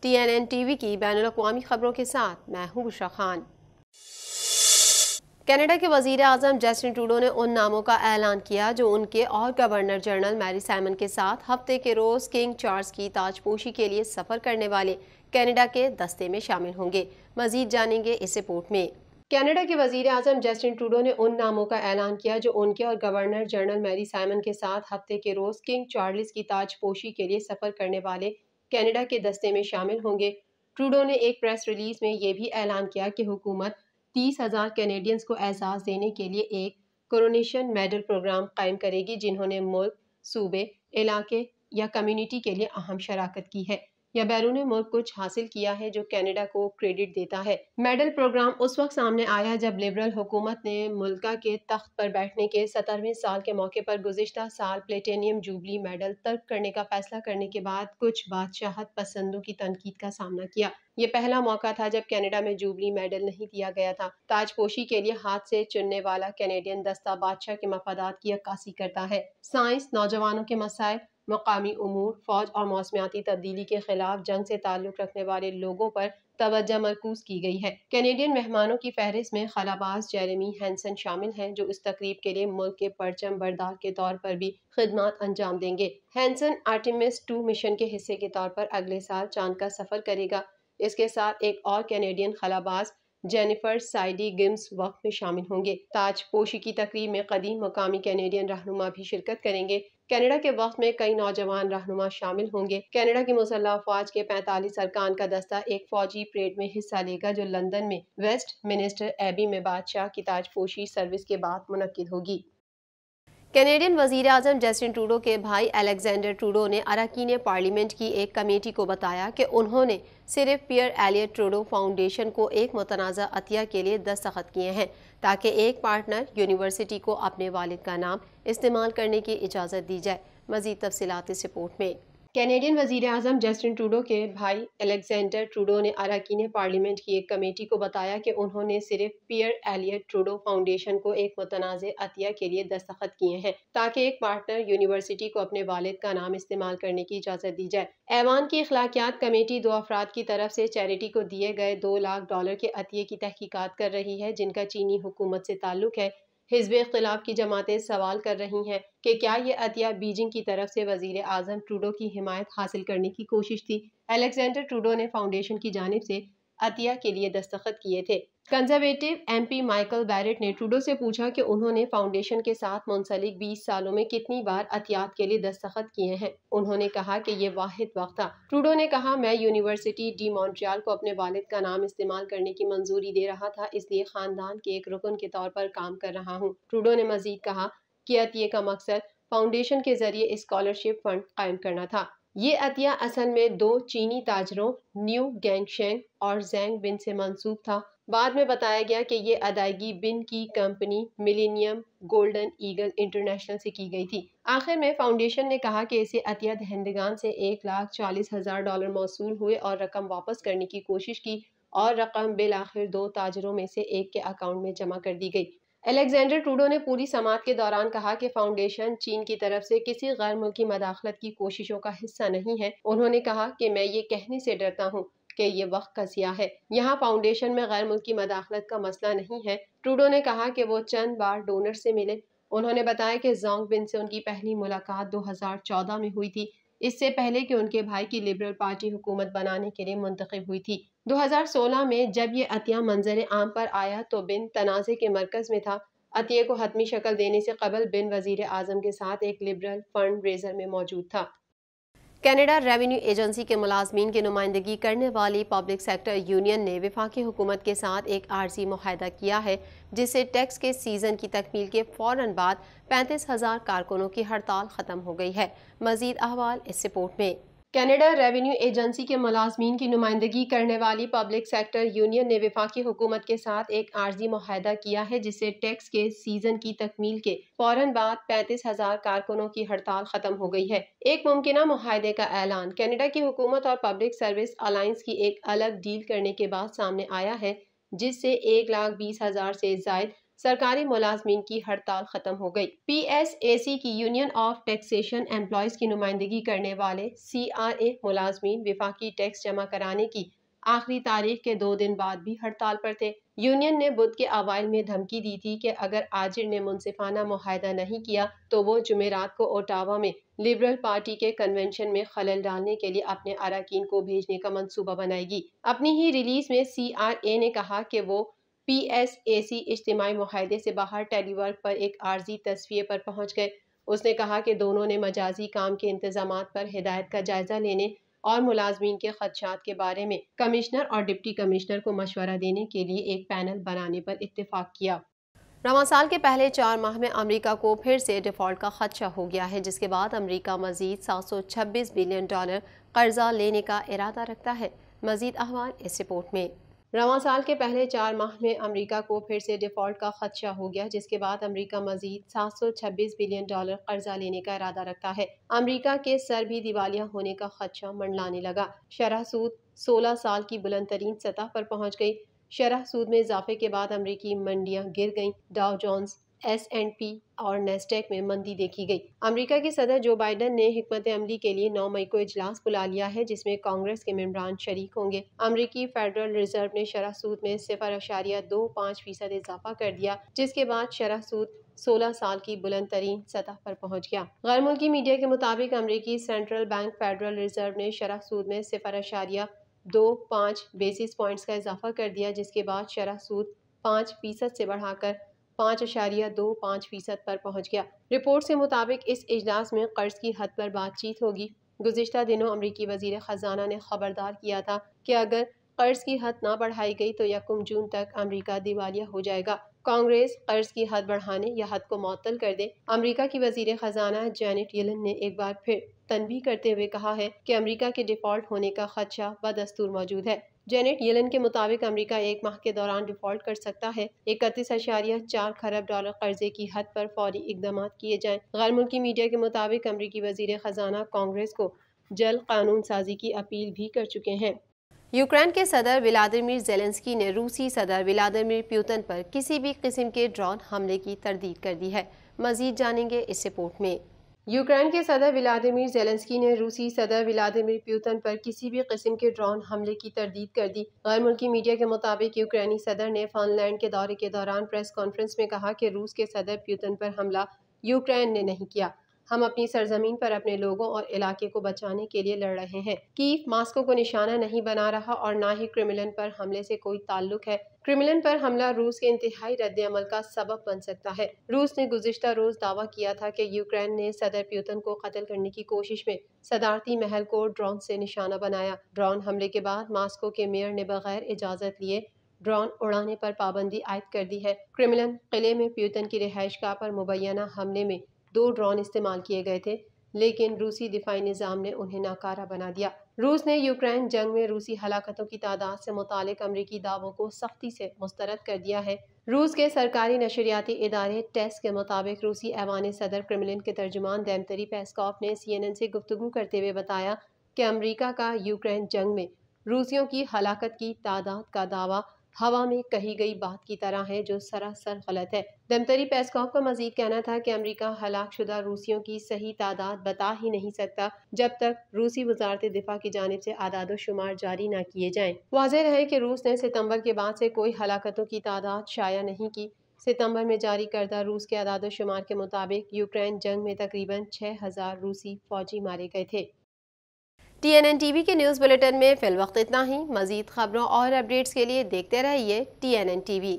TNN TV की बैनुल-अक़वामी खबरों के साथ मैं हूं बुशरा खान। कनाडा के वज़ीर आज़म जस्टिन ट्रूडो ने उन नामों का ऐलान किया जो उनके और गवर्नर जनरल मैरी साइमन के साथ हफ्ते के रोज किंग चार्ल्स की ताजपोशी के लिए सफ़र करने वाले कनाडा के दस्ते में शामिल होंगे। मज़ीद जानेंगे इस रिपोर्ट में। कनाडा के वज़ीर आज़म जस्टिन ट्रूडो ने उन नामों का ऐलान किया जो उनके और गवर्नर जनरल मैरी साइमन के साथ हफ्ते के रोज किंग चार्ल्स की ताजपोशी के लिए सफ़र करने वाले कनाडा के दस्ते में शामिल होंगे। ट्रूडो ने एक प्रेस रिलीज में यह भी ऐलान किया कि हुकूमत 30,000 कैनेडियंस को एहसास देने के लिए एक कोरोनेशन मेडल प्रोग्राम कायम करेगी जिन्होंने मुल्क, सूबे, इलाके या कम्युनिटी के लिए अहम शराकत की है या बैरून मुल्क कुछ हासिल किया है जो कनाडा को क्रेडिट देता है। मेडल प्रोग्राम उस वक्त सामने आया जब लिबरल हुकूमत ने मुल्का के तख्त पर बैठने के 70वें साल के मौके पर गुज़िश्ता साल प्लेटिनियम जुबली मेडल तर्क करने का फैसला करने के बाद कुछ बादशाहत पसंदों की तनकीद का सामना किया। ये पहला मौका था जब कनाडा में जुबली मेडल नहीं दिया गया था। ताजपोशी के लिए हाथ से चुनने वाला कैनेडियन दस्ता बादशाह के मफादात की अक्कासी करता है। साइंस, नौजवानों के मसाइल, मकामी उमूर, फौज और मौसमियाती तब्दीली के खिलाफ जंग से ताल्लुक रखने वाले लोगों पर तवज्जो मरकूज की गई है। कैनेडियन मेहमानों की फहरिस्त में खलाबाज जेरेमी हैंसन शामिल हैं जो इस तकरीब के लिए मुल्क के परचम बरदार के तौर पर भी खिदमत अंजाम देंगे। हैंसन आर्टेमिस 2 मिशन के हिस्से के तौर पर अगले साल चांद का सफर करेगा। इसके साथ एक और कैनेडियन खलाबाज जेनिफर साइडी गिम्स वक्त में शामिल होंगे। ताजपोशी की तकरीब में कदीम मकामी कैनेडियन रहनुमा भी शिरकत करेंगे। कनाडा के वक्त में कई नौजवान रहनुमा शामिल होंगे। कनाडा की मुसल्लह फौज के 45 अरकान का दस्ता एक फौजी परेड में हिस्सा लेगा जो लंदन में वेस्ट मिनिस्टर एबी में बादशाह की ताजपोशी सर्विस के बाद मुनक्किद होगी। कैनेडियन वज़ीर आज़म जस्टिन ट्रूडो के भाई अलेक्जेंडर ट्रूडो ने अरकान पार्लियामेंट की एक कमेटी को बताया कि उन्होंने सिर्फ पियर एलियट ट्रूडो फाउंडेशन को एक मुतनाज़ा अतिया के लिए दस्तखत किए हैं ताकि एक पार्टनर यूनिवर्सिटी को अपने वालिद का नाम इस्तेमाल करने की इजाज़त दी जाए। मज़ीद तफसीलात इस रिपोर्ट में। कैनेडियन वज़ीर आज़म जस्टिन ट्रूडो के भाई अलेक्जेंडर ट्रूडो ने अरकान पार्लियामेंट की एक कमेटी को बताया कि उन्होंने सिर्फ पियर एलियट ट्रूडो फाउंडेशन को एक मुतनाज़ अतिया के लिए दस्तखत किए हैं ताकि एक पार्टनर यूनिवर्सिटी को अपने वालिद का नाम इस्तेमाल करने की इजाज़त दी जाए। ऐवान की इखलाकियात कमेटी 2 अफराद की तरफ से चैरिटी को दिए गए $2 लाख के अतिये की तहकीकात कर रही है जिनका चीनी हुकूमत से ताल्लुक है। हिज़्ब इख्तिलाफ की जमातें सवाल कर रही हैं कि क्या ये अतिया बीजिंग की तरफ से वज़ीर आज़म ट्रूडो की हिमायत हासिल करने की कोशिश थी। अलेक्जेंडर ट्रूडो ने फाउंडेशन की जानिब से अतिया के लिए दस्तखत किए थे। कंजर्वेटिव MP माइकल बैरेट ने ट्रूडो से पूछा कि उन्होंने फाउंडेशन के साथ मुंसलिक 20 सालों में कितनी बार अतियात के लिए दस्तखत किए हैं। उन्होंने कहा कि ये वाहिद वक्त था। ट्रूडो ने कहा, मैं यूनिवर्सिटी डी मॉन्ट्रियल को अपने वालिद का नाम इस्तेमाल करने की मंजूरी दे रहा था, इसलिए खानदान के एक रुकन के तौर पर काम कर रहा हूँ। ट्रूडो ने मजीद कहा कि अतिये का मकसद फाउंडेशन के जरिए स्कॉलरशिप फंड कायम करना था। ये अतिया असल में 2 चीनी ताजरों न्यू गैंगशेंग और जैंग बिन से मंसूब था। बाद में बताया गया कि ये अदायगी बिन की company millennium golden eagle international से की गई थी। आखिर में फाउंडेशन ने कहा कि इसे अतिया दहंदगान से $1,40,000 मौसूल हुए और रकम वापस करने की कोशिश की और रकम बिल आखिर 2 ताजरों में से एक के अकाउंट में जमा कर दी गई। अलेक्जेंडर ट्रूडो ने पूरी समाअत के दौरान कहा कि फाउंडेशन चीन की तरफ से किसी गैर मुल्की मदाखलत की कोशिशों का हिस्सा नहीं है। उन्होंने कहा कि मैं ये कहने से डरता हूँ कि ये वक्त का सिया है। यहाँ फाउंडेशन में गैर मुल्की मदाखलत का मसला नहीं है। ट्रूडो ने कहा कि वो चंद बार डोनर से मिले। उन्होंने बताया कि जोंग बिन से उनकी पहली मुलाकात 2014 में हुई थी, इससे पहले कि उनके भाई की लिबरल पार्टी हुकूमत बनाने के लिए मुंतखब हुई थी। 2016 में जब ये अतिया मंजर आम पर आया तो बिन तनाज़े के मरकज में था। अतिये को हतमी शक्ल देने से कबल बिन वजीर आजम के साथ एक लिबरल फंड रेजर में मौजूद था। कनाडा रेवेन्यू एजेंसी के मुलाजमीन की नुमाइंदगी करने वाली पब्लिक सेक्टर यूनियन ने वफाकी हुकूमत के साथ एक आर्जी मुआहदा किया है जिससे टैक्स के सीजन की तकमील के फौरन बाद 35,000 कारकुनों की हड़ताल खत्म हो गई है। मजीद अहवाल इस रिपोर्ट में। कनाडा रेवेन्यू एजेंसी के मुलाजमीन की नुमाइंदगी करने वाली पब्लिक सेक्टर यूनियन ने वफाकी हुकूमत के साथ एक आर्जी मुआहदा किया है जिससे टैक्स के सीजन की तकमील के फौरन बाद 35,000 कारकुनों की हड़ताल खत्म हो गई है। एक मुमकिना मुआहदे का ऐलान कनाडा की हुकूमत और पब्लिक सर्विस अलायंस की एक अलग डील करने के बाद सामने आया है जिससे 1,20,000 से जायद सरकारी मुलाजमीन की हड़ताल खत्म हो गई। PSAC की यूनियन ऑफ टैक्सेशन एम्प्लॉयज की नुमाइंदगी करने वाले CRA मुलाजमीन विफाकी टैक्स जमा कराने की आखिरी तारीख के 2 दिन बाद भी हड़ताल पर थे। यूनियन ने बुध के अवाइल में धमकी दी थी कि अगर आजिर ने मुनसिफाना मुआहदा नहीं किया तो वो जुमेरात को ओटावा में लिबरल पार्टी के कन्वेंशन में खलल डालने के लिए अपने अरकान को भेजने का मंसूबा बनाएगी। अपनी ही रिलीज में CRA ने कहा कि वो PSAC इज्तिमाई मुआहदे से बाहर टेलीवर्क पर एक आर्जी तस्वीर पर पहुंच गए। उसने कहा कि दोनों ने मजाजी काम के इंतजामात पर हिदायत का जायजा लेने और मुलाजमीन के खदशात के बारे में कमिश्नर और डिप्टी कमिश्नर को मशवरा देने के लिए एक पैनल बनाने पर इत्तेफाक किया। रवां साल के पहले 4 माह में अमेरिका को फिर से डिफॉल्ट का खदशा हो गया है, जिसके बाद अमेरिका मजीद $726 बिलियन कर्जा लेने का इरादा रखता है। मजीद अहवाल इस रिपोर्ट में। रवां साल के पहले 4 माह में अमेरिका को फिर से डिफॉल्ट का खदशा हो गया, जिसके बाद अमेरिका मजीद $726 बिलियन कर्जा लेने का इरादा रखता है। अमेरिका के सर भी दिवालिया होने का खदशा मंडलाने लगा। शरह सूद 16 साल की बुलंद तरीन सतह पर पहुंच गई। शरह सूद में इजाफे के बाद अमेरिकी मंडियां गिर गईं। डाउ जोन्स, S&P और नेस्डेक में मंदी देखी गई। अमेरिका के सदर जो बाइडन ने हिकमत अमली के लिए 9 मई को इजलास बुला लिया है, जिसमें कांग्रेस के मेंबरान शरीक होंगे। अमेरिकी फेडरल रिजर्व ने शरह सूद में 0.25% इजाफा कर दिया, जिसके बाद शरह सूद 16 साल की बुलंद तरीन सतह पर पहुंच गया। गैर मुल्की मीडिया के मुताबिक अमेरिकी सेंट्रल बैंक फेडरल रिजर्व ने शरह सूद में 0.25 बेसिस पॉइंट्स का इजाफा कर दिया, जिसके बाद शरह सूद 5% से बढ़ाकर 5.25% पर पहुंच गया। रिपोर्ट के मुताबिक इस इजलास में कर्ज की हद पर बातचीत होगी। गुज़िश्ता दिनों अमेरिकी वज़ीर ख़जाना ने खबरदार किया था कि अगर कर्ज की हद ना बढ़ाई गई तो 1 जून तक अमेरिका दिवालिया हो जाएगा। कांग्रेस कर्ज की हद बढ़ाने या हद को मुअत्तल कर दे। अमेरिका की वज़ीर ख़जाना जैनेट येलन ने एक बार फिर तनबीह करते हुए कहा है कि अमेरिका के डिफ़ॉल्ट होने का खदशा बदस्तूर मौजूद है। जेनेट येलन के मुताबिक अमेरिका 1 माह के दौरान डिफॉल्ट कर सकता है। 31.4 खरब डॉलर कर्जे की हद पर फौरी इकदाम किए जाएं। गैर मुल्की मीडिया के मुताबिक अमेरिकी वजीर खजाना कांग्रेस को जल्द कानून साजी की अपील भी कर चुके हैं। यूक्रेन के सदर व्लादिमीर ज़ेलेंस्की ने रूसी सदर व्लादिमीर पुतिन पर किसी भी किस्म के ड्रोन हमले की तरदीद कर दी है। मजीद जानेंगे इस रिपोर्ट में। यूक्रेन के सदर व्लादिमीर ज़ेलेंस्की ने रूसी सदर व्लादिमीर पुतिन पर किसी भी किस्म के ड्रोन हमले की तरदीद कर दी। गैर मुल्की मीडिया के मुताबिक यूक्रेनी सदर ने फिनलैंड के दौरे के दौरान प्रेस कॉन्फ्रेंस में कहा कि रूस के सदर पुतिन पर हमला यूक्रेन ने नहीं किया। हम अपनी सरजमीन पर अपने लोगों और इलाके को बचाने के लिए लड़ रहे हैं। कीव मास्को को निशाना नहीं बना रहा और ना ही क्रेमलिन पर हमले से कोई ताल्लुक है। क्रेमलिन पर हमला रूस के इंतहाई रद्द अमल का सबब बन सकता है। रूस ने गुज़िश्ता रोज दावा किया था कि यूक्रेन ने सदर पुतिन को कत्ल करने की कोशिश में सदारती महल को ड्रोन से निशाना बनाया। ड्रोन हमले के बाद मास्को के मेयर ने बगैर इजाज़त लिए ड्रोन उड़ाने पर पाबंदी आयद कर दी है। क्रेमलिन किले में पुतिन की रिहाइशगाह पर मुबैना हमले में 2 ड्रोन इस्तेमाल किए गए थे, लेकिन रूसी दिफाई निज़ाम ने उन्हें नाकारा बना दिया। रूस ने यूक्रेन जंग में रूसी हलाकतों की तादाद से मुतालिक अमरीकी दावों को सख्ती से मुस्तरद कर दिया है। रूस के सरकारी नशरियाती इदारे टेस के मुताबिक रूसी ऐवान सदर क्रेमलिन के तर्जुमान दिमित्री पेस्कोव ने CNN से गुफ्तगू करते हुए बताया कि अमरीका का यूक्रेन जंग में रूसियों की हलाकत की तादाद का दावा हवा में कही गई बात की तरह है, जो सरासर गलत है। दिमित्री पेस्कोव का मजीद कहना था कि अमेरिका हलाक शुदा रूसियों की सही तादाद बता ही नहीं सकता जब तक रूसी वजारत दिफा की जानिब से आदाद शुमार जारी न किए जाएं। वाज़ेह रहे कि रूस ने सितंबर के बाद से कोई हलाकतों की तादाद शाया नहीं की। सितंबर में जारी करदा रूस के आदाद शुमार के मुताबिक यूक्रेन जंग में तकरीबन 6000 रूसी फौजी मारे गए थे। TNN TV के न्यूज़ बुलेटिन में फिल वक्त इतना ही। मज़ीद खबरों और अपडेट्स के लिए देखते रहिए TNN TV।